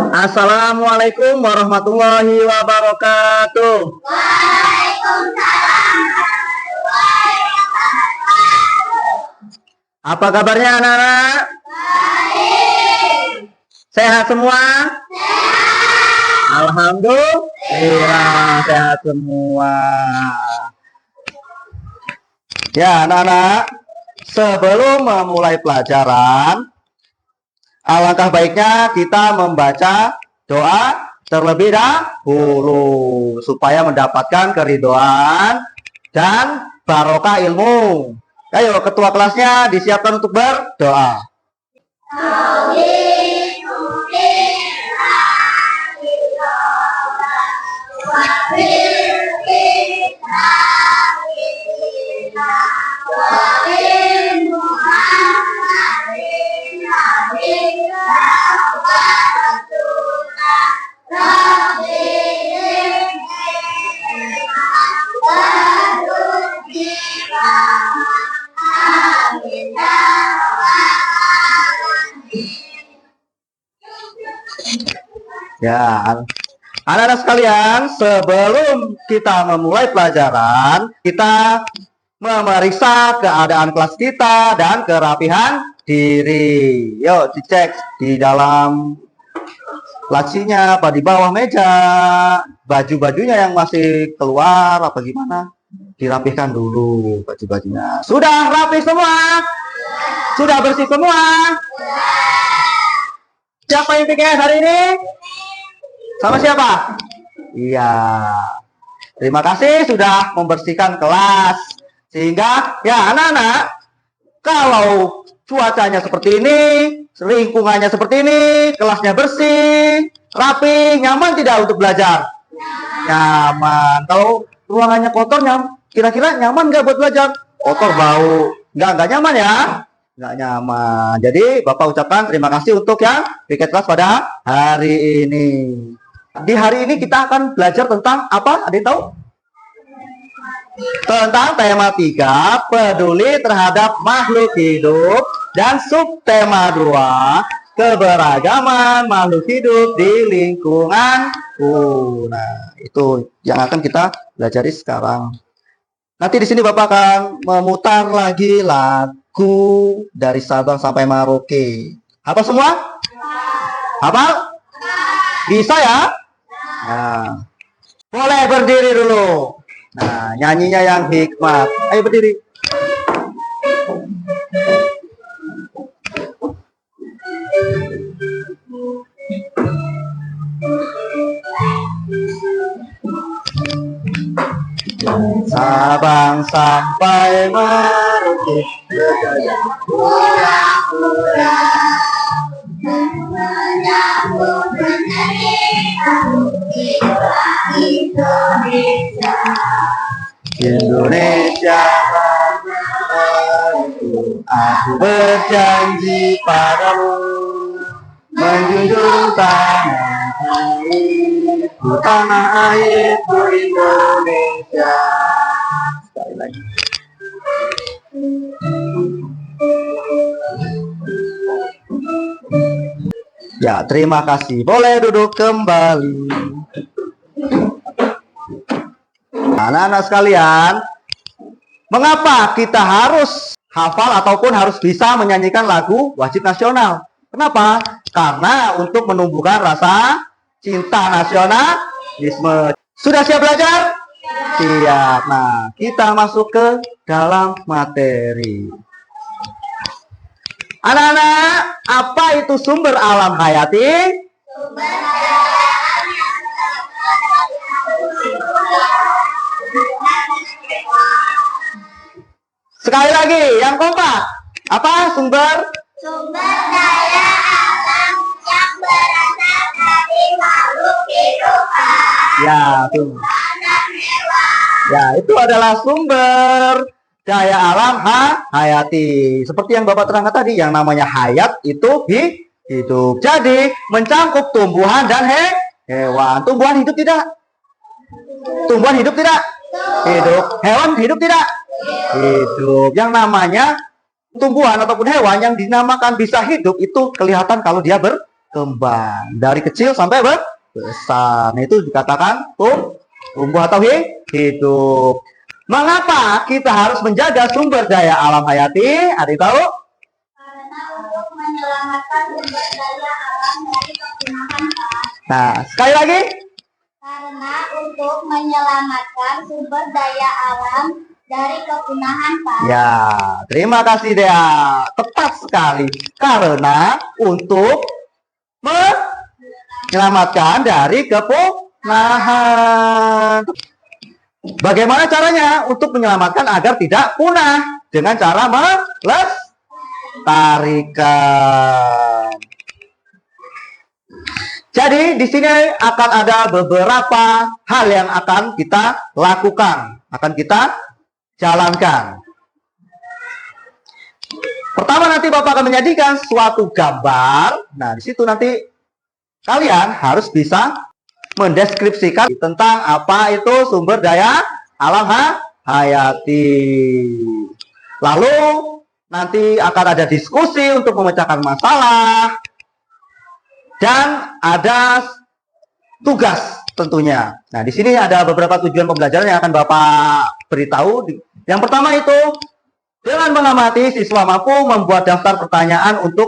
Assalamualaikum warahmatullahi wabarakatuh. Waalaikumsalam warahmatullahi wabarakatuh. Apa kabarnya anak-anak? Baik. Sehat semua? Sehat. Alhamdulillah sehat semua. Ya anak-anak, sebelum memulai pelajaran, alangkah baiknya kita membaca doa terlebih dahulu supaya mendapatkan keridhaan dan barokah ilmu. Ayo ketua kelasnya disiapkan untuk berdoa. Ya, anak-anak sekalian, sebelum kita memulai pelajaran, kita memeriksa keadaan kelas kita dan kerapihan diri. Yuk, dicek di dalam lacinya, apa di bawah meja, baju-bajunya yang masih keluar, apa gimana? Dirapihkan dulu baju-bajunya. Sudah rapi semua? Sudah bersih semua? Siapa yang PKS hari ini? Sama siapa? Iya. Terima kasih sudah membersihkan kelas. Sehingga ya anak-anak, kalau cuacanya seperti ini, lingkungannya seperti ini, kelasnya bersih, rapi, nyaman tidak untuk belajar? Nyaman. Kalau ruangannya kotor, kira-kira nyaman nggak buat belajar? Kotor, bau. Nggak nyaman ya? Nggak nyaman. Jadi Bapak ucapkan terima kasih untuk yang piket kelas pada hari ini. Di hari ini kita akan belajar tentang apa? Ada yang tahu? Tentang tema 3, peduli terhadap makhluk hidup, dan subtema 2, keberagaman makhluk hidup di lingkunganku. Nah, itu yang akan kita pelajari sekarang. Nanti di sini Bapak akan memutar lagi lagu dari Sabang sampai Merauke. Hafal semua? Hafal? Bisa ya? Nah, boleh berdiri dulu. Nah, nyanyinya yang hikmat. Ayo berdiri. Sabang sampai Merauke, bergaya pura-pura, Menyambut Indonesia. Indonesia, aku berjanji padamu, menjunjung tanah airku Indonesia. Sekali lagi. Ya, terima kasih. Boleh duduk kembali. Anak-anak sekalian, mengapa kita harus hafal ataupun harus bisa menyanyikan lagu wajib nasional? Kenapa? Karena untuk menumbuhkan rasa cinta nasionalisme. Sudah siap belajar? Siap. Nah, kita masuk ke dalam materi. Anak-anak, apa itu sumber alam hayati? Sumber alam yang Sekali lagi, yang kompak. Apa sumber? sumber daya alam yang berasal dari makhluk kehidupan. Ya, tuh. Ya, itu adalah sumber daya alam hayati. Seperti yang Bapak terangkan tadi, yang namanya hayat itu hidup. Jadi, mencangkup tumbuhan dan hewan. Tumbuhan hidup tidak? Tumbuhan hidup tidak? Hidup. Hewan hidup tidak? Hidup. Yang namanya tumbuhan ataupun hewan yang dinamakan bisa hidup itu kelihatan kalau dia berkembang dari kecil sampai besar. Nah, itu dikatakan tumbuh atau hidup. Mengapa kita harus menjaga sumber daya alam hayati? Ada yang tahu? Karena untuk menyelamatkan sumber daya alam dari kepunahan, Pak. Nah, sekali lagi. Karena untuk menyelamatkan sumber daya alam dari kepunahan, Pak. Ya, terima kasih Dea. Tepat sekali. Karena untuk menyelamatkan dari kepunahan. Bagaimana caranya untuk menyelamatkan agar tidak punah? Dengan cara melestarikan. Jadi di sini akan ada beberapa hal yang akan kita lakukan, akan kita jalankan. Pertama, nanti Bapak akan menjadikan suatu gambar. Nah, di situ nanti kalian harus bisa mendeskripsikan tentang apa itu sumber daya alam hayati. Lalu nanti akan ada diskusi untuk memecahkan masalah. Dan ada tugas tentunya. Nah, di sini ada beberapa tujuan pembelajaran yang akan Bapak beritahu. Yang pertama itu, dengan mengamati siswa mampu membuat daftar pertanyaan untuk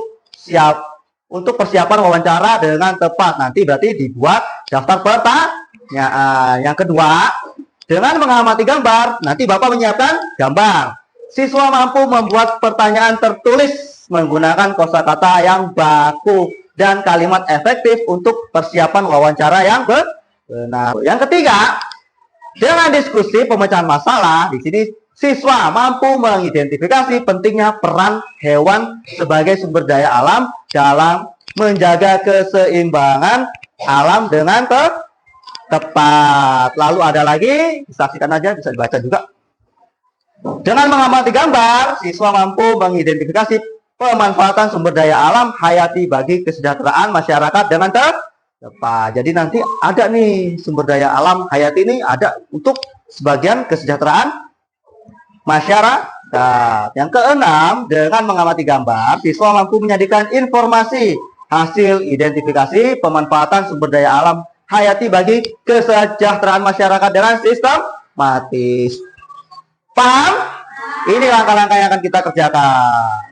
persiapan wawancara dengan tepat. Nanti berarti dibuat daftar pertanyaan. Yang kedua, dengan mengamati gambar, nanti Bapak menyiapkan gambar. Siswa mampu membuat pertanyaan tertulis menggunakan kosakata yang baku dan kalimat efektif untuk persiapan wawancara yang benar. Yang ketiga, dengan diskusi pemecahan masalah, di sini siswa mampu mengidentifikasi pentingnya peran hewan sebagai sumber daya alam dalam menjaga keseimbangan alam dengan tepat. Lalu ada lagi, saksikan aja, bisa dibaca juga. Dengan mengamati gambar, siswa mampu mengidentifikasi pemanfaatan sumber daya alam hayati bagi kesejahteraan masyarakat dengan tepat. Jadi nanti ada nih sumber daya alam hayati ini ada untuk sebagian kesejahteraan masyarakat. Yang keenam, dengan mengamati gambar, siswa mampu menyajikan informasi hasil identifikasi pemanfaatan sumber daya alam hayati bagi kesejahteraan masyarakat dengan sistematis. Paham? Ini langkah-langkah yang akan kita kerjakan.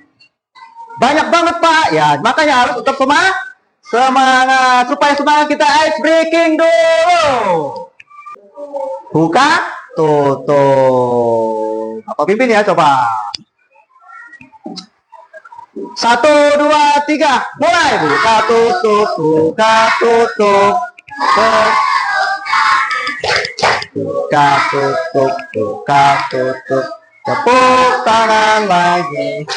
Banyak banget Pak, ya makanya harus tetap semangat supaya semangat kita ice breaking dulu. Buka, tutup. Apa pimpin ya coba. 1, 2, 3, mulai. Buka, tutup, buka, tutup. Buka, tutup, buka, tutup. Tepuk tangan lagi.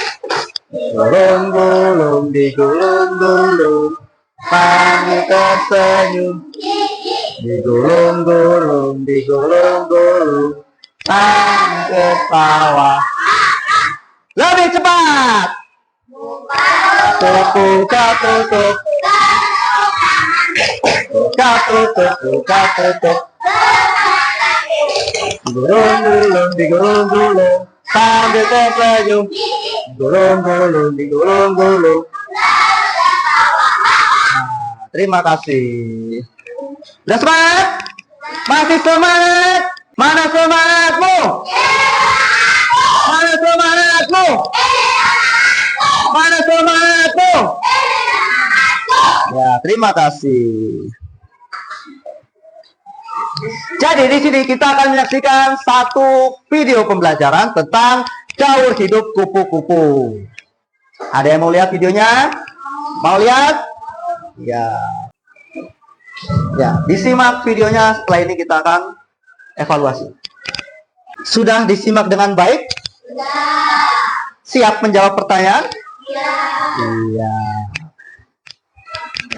Gulung-gulung, digulung-gulung, kami tersenyum. Digulung-gulung, digulung-gulung, kami ketawa. Lebih cepat. Buka, tutup. Buka, tutup, buka, tutup. Digulung-gulung, digulung-gulung, kami tersenyum. Digulung-gulung, digulung-gulung. Nah, terima kasih. Udah semangat? Masih semangat? Mana semangatmu? Mana semangatmu? Mana semangatmu? Ya, terima kasih. Jadi di sini kita akan menyaksikan satu video pembelajaran tentang daur hidup kupu-kupu. Ada yang mau lihat videonya? Mau lihat? Ya. Ya, disimak videonya, setelah ini kita akan evaluasi. Sudah disimak dengan baik? Sudah. Siap menjawab pertanyaan? Iya.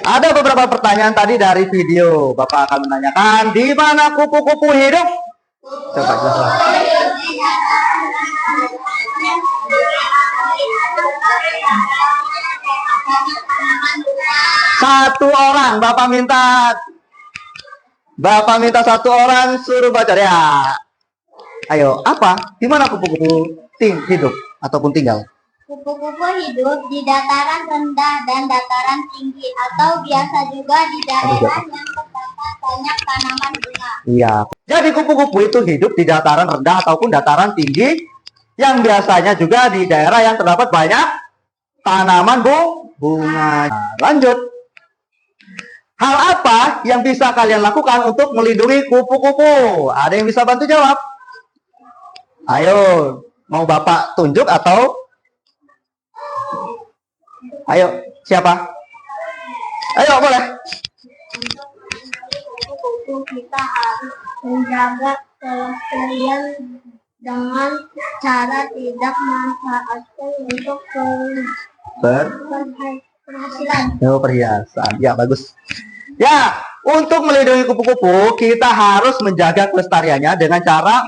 Ada beberapa pertanyaan tadi dari video. Bapak akan menanyakan, di mana kupu-kupu hidup? Coba jelaskan. Satu orang, Bapak minta satu orang suruh baca ya. Ayo, apa? Di mana kupu-kupu hidup ataupun tinggal? Kupu-kupu hidup di dataran rendah dan dataran tinggi, atau biasa juga di daerah yang terdapat banyak tanaman bunga. Iya. Jadi kupu-kupu itu hidup di dataran rendah ataupun dataran tinggi, yang biasanya juga di daerah yang terdapat banyak tanaman bunga. Nah, lanjut. Hal apa yang bisa kalian lakukan untuk melindungi kupu-kupu? Ada yang bisa bantu jawab? Ayo, mau Bapak tunjuk atau? Ayo, siapa? Ayo, boleh. Kupu-kupu kita harus menjaga kelestarian dengan cara tidak memanfaatkan untuk penghasilan. Oh, perhiasan. Ya, bagus. Ya, untuk melindungi kupu-kupu, kita harus menjaga kelestariannya dengan cara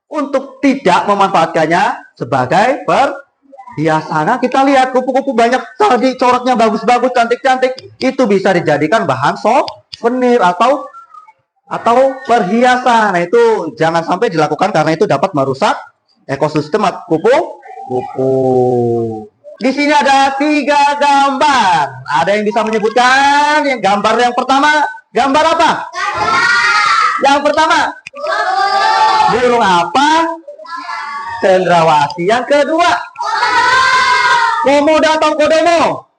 untuk tidak memanfaatkannya sebagai perhiasan. Nah, kita lihat kupu-kupu banyak tadi coraknya bagus-bagus, cantik-cantik. Itu bisa dijadikan bahan souvenir atau perhiasan. Nah, itu jangan sampai dilakukan karena itu dapat merusak ekosistem kupu-kupu. Di sini ada 3 gambar. Ada yang bisa menyebutkan yang gambar yang pertama? Gambar apa? Yang pertama? Burung apa? Cendrawasih. Yang kedua? Komodo atau kodomo?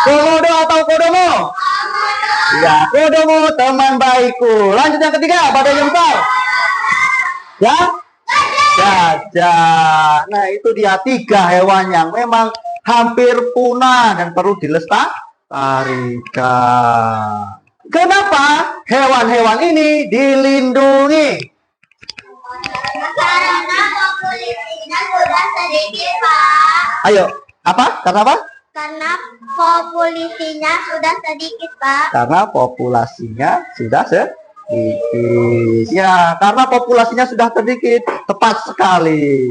Komodo atau kodomo? Ya, kodomo teman baikku. Lanjut yang ketiga, badai yang besar. Ya? Gajah. Nah, itu dia 3 hewan yang memang hampir punah dan perlu dilestarikan. Kenapa hewan-hewan ini dilindungi? Karena populasinya sudah sedikit, Pak. Ayo, apa? Karena apa? Karena populasinya sudah sedikit, Pak. Karena populasinya sudah sedikit. Ya, karena populasinya sudah sedikit. Tepat sekali.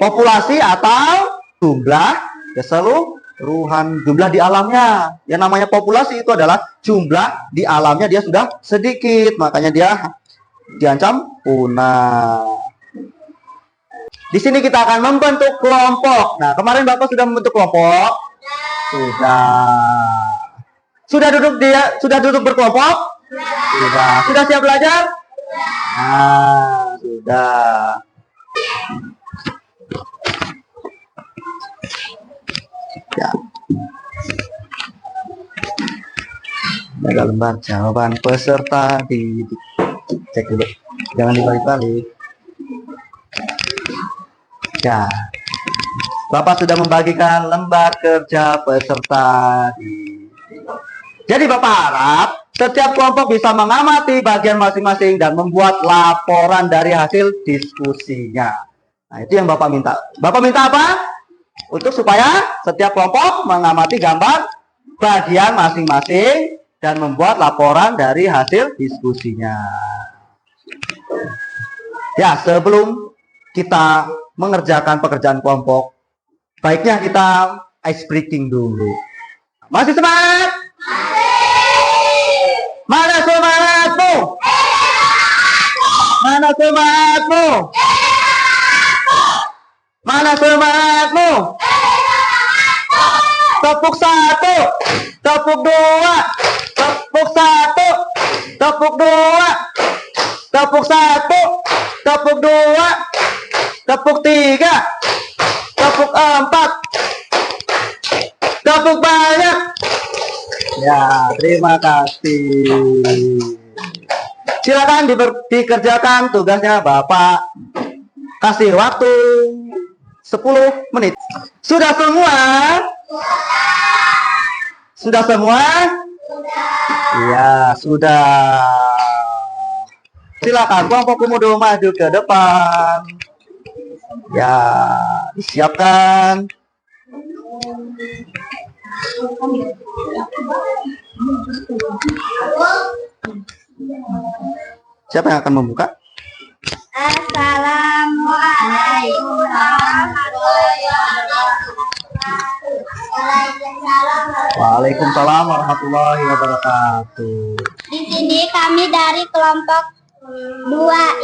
Populasi atau jumlah keseluruhan, jumlah di alamnya. Yang namanya populasi itu adalah jumlah di alamnya dia sudah sedikit. Makanya dia diancam punah. Di sini kita akan membentuk kelompok. Nah, kemarin Bapak sudah membentuk kelompok. Sudah duduk berkelompok? Sudah siap belajar? Nah, sudah. Ya. Ada lembar jawaban peserta cek dulu. Jangan dibalik-balik. Ya. Bapak sudah membagikan lembar kerja peserta Jadi Bapak harap setiap kelompok bisa mengamati bagian masing-masing dan membuat laporan dari hasil diskusinya. Nah, itu yang Bapak minta. Bapak minta apa? Untuk supaya setiap kelompok mengamati gambar bagian masing-masing dan membuat laporan dari hasil diskusinya. Ya, sebelum kita mengerjakan pekerjaan kelompok, baiknya kita ice breaking dulu. Masih semangat? Mana semangatmu? Mana semangatmu? Mana semangatmu? Tepuk 1, tepuk 2, tepuk 1, tepuk 2, tepuk 1, tepuk 2, tepuk 3, tepuk 4, tepuk banyak. Ya, terima kasih. Silakan dikerjakan tugasnya. Bapak kasih waktu 10 menit. Sudah semua? Sudah semua? Iya, sudah. Silakan kelompok komodo maju ke depan. Ya, disiapkan. Siapa yang akan membuka? Assalamualaikum warahmatullahi wabarakatuh. Waalaikumsalam warahmatullahi wabarakatuh. Di sini kami dari kelompok 2.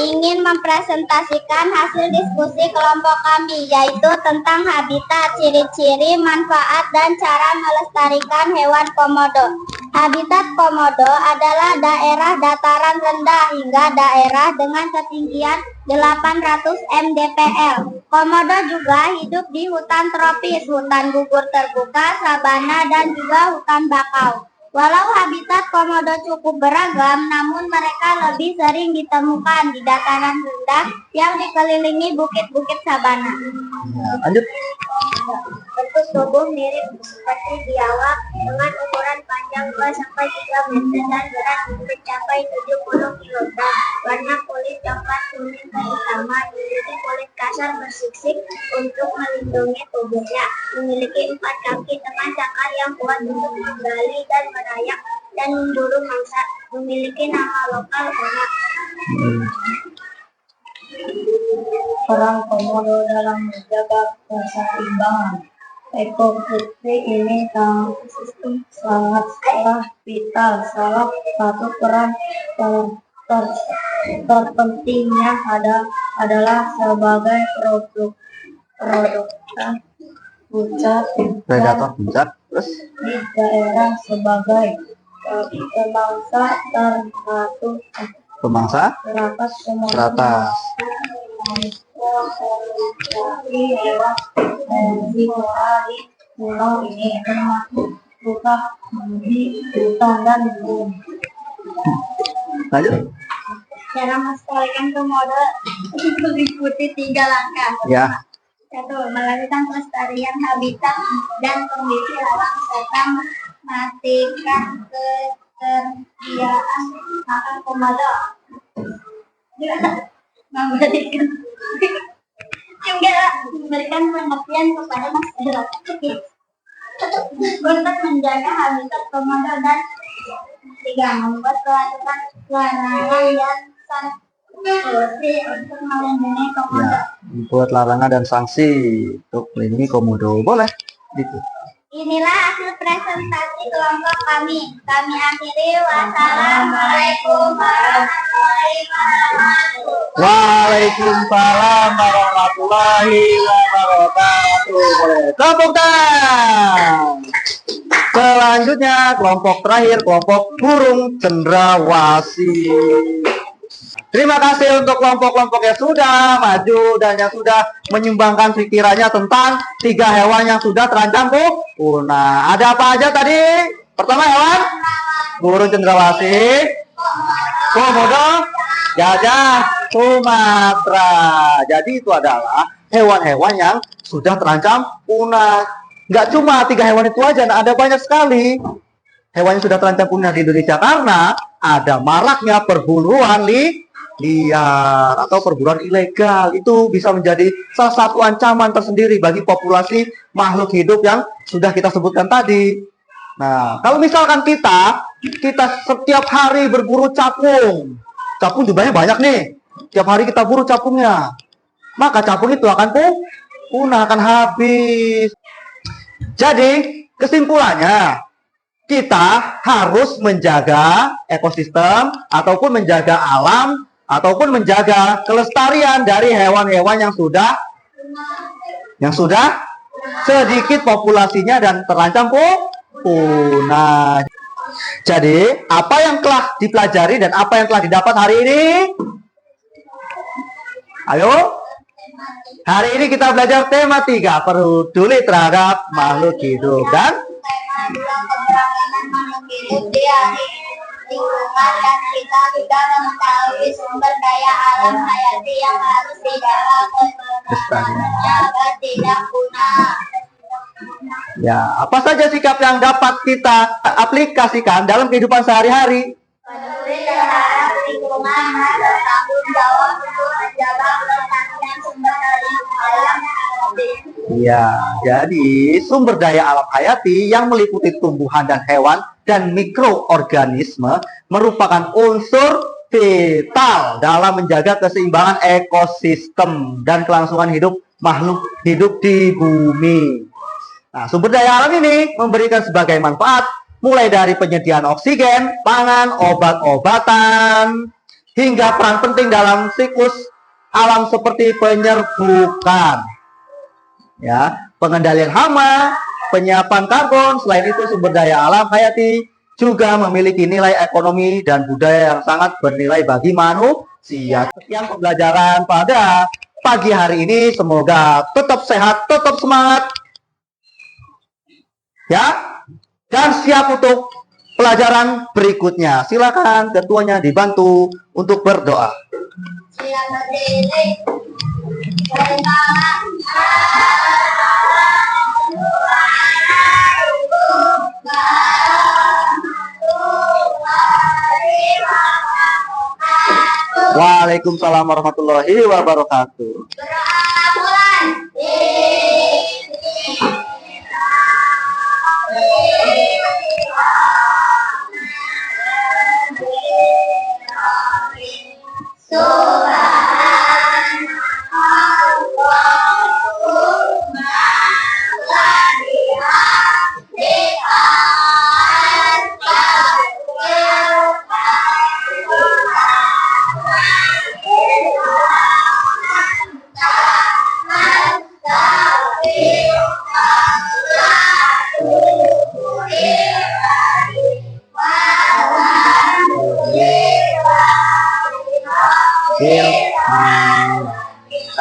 Ingin mempresentasikan hasil diskusi kelompok kami, yaitu tentang habitat, ciri-ciri, manfaat, dan cara melestarikan hewan komodo. Habitat komodo adalah daerah dataran rendah hingga daerah dengan ketinggian 800 mdpl. Komodo juga hidup di hutan tropis, hutan gugur terbuka, sabana, dan juga hutan bakau. Walau habitat komodo cukup beragam, namun mereka lebih sering ditemukan di dataran rendah yang dikelilingi bukit-bukit sabana. Lanjut. Bentuk tubuh mirip seperti biawak dengan ukuran panjang 2-3 meter dan berat mencapai 70 kg. Warna kulit coklat kuning kehitaman, memiliki kulit kasar bersisik untuk melindungi tubuhnya. Memiliki 4 kaki dengan cakar yang kuat untuk menggali dan merayap dan memburu mangsa. Memiliki nama lokal Kona. Peran komodo dalam menjaga keseimbangan ekosistem ini sangatlah vital. Salah satu peran terpentingnya adalah sebagai pusat Predator puncak. Terus di daerah sebagai pemangsa teratas teratas. hewan di pulau ini termasuk suka di hutan dan gunung. Lanjut. Cara melestarikan komodo meliputi 3 langkah. Ya. 1. Melakukan pelestarian habitat dan kondisi alam serta mematikan ketersediaan makan komodo. Memberikan pengertian kepada masyarakat untuk menjaga habitat komodo, dan 3. Membuat peraturan larangan dan sanksi untuk melindungi komodo. Ya, buat larangan dan sanksi untuk melindungi komodo. Boleh gitu. Inilah hasil presentasi kelompok kami. Kami akhiri. Wassalamualaikum warahmatullahi wabarakatuh. Waalaikumsalam warahmatullahi wabarakatuh. Boleh tepuk tangan. Selanjutnya kelompok terakhir, kelompok burung cendrawasih. Terima kasih untuk kelompok-kelompok yang sudah maju dan yang sudah menyumbangkan pikirannya tentang 3 hewan yang sudah terancam punah. Ada apa aja tadi? Pertama hewan burung cendrawasih, komodo, gajah Sumatera. Jadi itu adalah hewan-hewan yang sudah terancam punah. Nggak cuma 3 hewan itu aja, nah ada banyak sekali hewan yang sudah terancam punah di Indonesia karena ada maraknya perburuan liar atau perburuan ilegal. Itu bisa menjadi salah satu ancaman tersendiri bagi populasi makhluk hidup yang sudah kita sebutkan tadi. Nah, kalau misalkan kita setiap hari berburu capung jumlahnya banyak nih, tiap hari kita buru capungnya, maka capung itu akan punah, akan habis. Jadi kesimpulannya, kita harus menjaga ekosistem ataupun menjaga alam ataupun menjaga kelestarian dari hewan-hewan yang sudah sedikit populasinya dan terancam punah. Jadi, apa yang telah dipelajari dan apa yang telah didapat hari ini? Ayo. Hari ini kita belajar tema 3, peduli terhadap makhluk hidup, dan Keberagaman makhluk hidup di lingkungan, dan kita juga mengetahui sumber daya alam hayati yang harus dijaga keberadaannya agar tidak punah. ya, apa saja sikap yang dapat kita aplikasikan dalam kehidupan sehari-hari? Peduli terhadap lingkungan dan bertanggung jawab untuk menjaga kelestarian sumber daya alam hayati. Ya, jadi sumber daya alam hayati yang meliputi tumbuhan dan hewan dan mikroorganisme merupakan unsur vital dalam menjaga keseimbangan ekosistem dan kelangsungan hidup makhluk hidup di bumi. Nah, sumber daya alam ini memberikan sebagai manfaat mulai dari penyediaan oksigen, pangan, obat-obatan, hingga peran penting dalam siklus alam seperti penyerbukan, ya, pengendalian hama, penyiapan karbon. Selain itu, sumber daya alam hayati juga memiliki nilai ekonomi dan budaya yang sangat bernilai bagi manusia. Sekian pembelajaran pada pagi hari ini, semoga tetap sehat, tetap semangat, ya, dan siap untuk pelajaran berikutnya. Silakan ketuanya dibantu untuk berdoa. Siap berdiri. Bersama. Waalaikumsalam warahmatullahi wabarakatuh.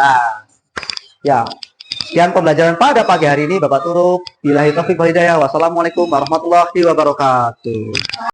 Nah, ya, sekian pembelajaran pada pagi hari ini, Bapak Turuk. Billahi taufiq wal hidayah. Wassalamualaikum warahmatullahi wabarakatuh.